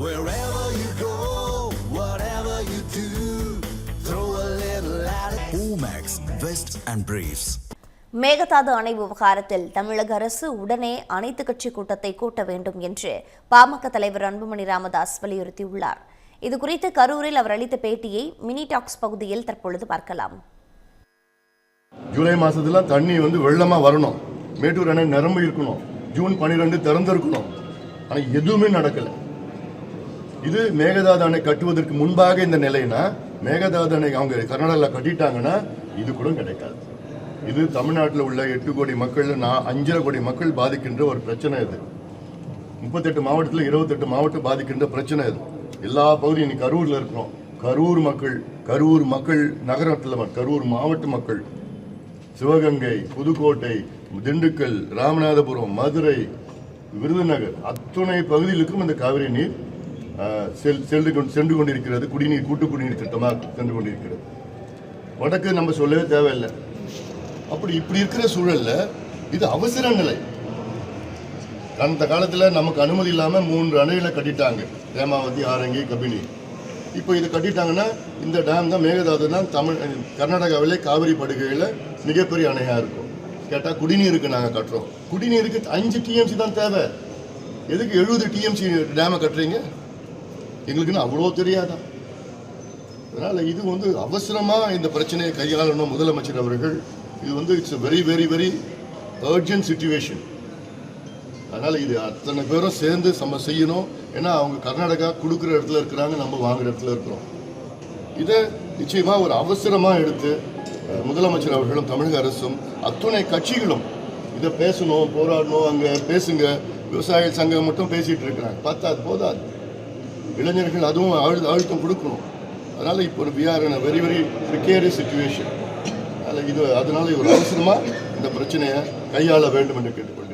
Wherever you go, whatever you do, throw a little at it. Omax, Vest and Briefs. Mekedatu அணை விவகாரத்தில் தமிழக அரசு உடனே அனைத்து கட்சி கூட்டத்தை கூட்ட வேண்டும் என்று பாமக தலைவர் அன்புமணி ராமதாஸ் வலியுறுத்தியுள்ளார். இதுகுறித்து கரூரில் அவர் அளித்த பேட்டியை மினி டாக்ஸ் பகுதியில் தற்பொழுது பார்க்கலாம். ஜூலை மாசத்துல தண்ணி வெள்ளமா வரணும், மேட்டூர் அணை நிரம்பி இருக்கணும், ஜூன் 12 திறந்திருக்கணும். ஆனா எதுவுமே நடக்கல. இது மேகதாது அணை கட்டுவதற்கு முன்பாக இந்த நிலைனா, மேகதாது அணை அவங்க கர்நாடகாவில் கட்டிட்டாங்கன்னா இது கூட கிடைக்காது. இது தமிழ்நாட்டில் உள்ள 8 கோடி மக்கள் 5.5 கோடி மக்கள் பாதிக்கின்ற ஒரு பிரச்சனை. இது 38 மாவட்டத்தில் 28 மாவட்டம் பாதிக்கின்ற பிரச்சனை. இது எல்லா பகுதியும் இன்னைக்கு கரூர்ல இருக்கிறோம். கரூர் மக்கள் நகரத்தில், கரூர் மாவட்ட மக்கள், சிவகங்கை, புதுக்கோட்டை, திண்டுக்கல், ராமநாதபுரம், மதுரை, விருதுநகர் அத்துணை பகுதிகளுக்கும் இந்த காவிரி நீர் சென்று கொண்டிருக்கிறது. குடிநீர், கூட்டு குடிநீர் திட்டமாக சென்று கொண்டிருக்கிறது. வடக்கு நம்ம சொல்லவே தேவையில்லை. இப்படி இருக்கிற சூழல்ல இது அவசர நிலை. அந்த காலத்தில் நமக்கு அனுமதி இல்லாம 3 அணைகளை கட்டிட்டாங்க, ஹேமாவதி, ஆரங்கி, கபினி. இப்போ இது கட்டிட்டாங்கன்னா இந்த டேம் தான், மேகதாது தான் கர்நாடகாவிலே காவிரி படுகையில் மிகப்பெரிய அணையா இருக்கும். கேட்டா குடிநீருக்கு நாங்கள் கட்டுறோம். குடிநீருக்கு 5 டிஎம்சி தான் தேவை. எதுக்கு 70 டிஎம்சி டேமை கட்டுறீங்க? எங்களுக்குன்னு அவ்வளோ தெரியாதான்? அதனால இது அவசரமா இந்த பிரச்சனையை கையாளணும் முதலமைச்சர் அவர்கள். இது it's very very very urgent situation. அதனால இது அத்தனை பேரும் சேர்ந்து நம்ம செய்யணும். ஏன்னா அவங்க கர்நாடகா கொடுக்குற இடத்துல இருக்கிறாங்க, நம்ம வாங்குற இடத்துல இருக்கிறோம். இதை நிச்சயமா ஒரு அவசரமா எடுத்து முதலமைச்சர் அவர்களும் தமிழக அரசும் அத்துணை கட்சிகளும் இதை பேசணும், போராடணும். அங்கே பேசுங்க, விவசாய சங்கம் மட்டும் பேசிட்டு இருக்கிறாங்க, பார்த்தாது போதாது. இளைஞர்கள் அதுவும் அழுத்தம் கொடுக்கணும். அதனால இப்போ we are in a very very precarious situation. அதனால ஒரு அவசரமா இந்த பிரச்சனையை கையாள வேண்டும் என்று கேட்டுக்கொள்கிறேன்.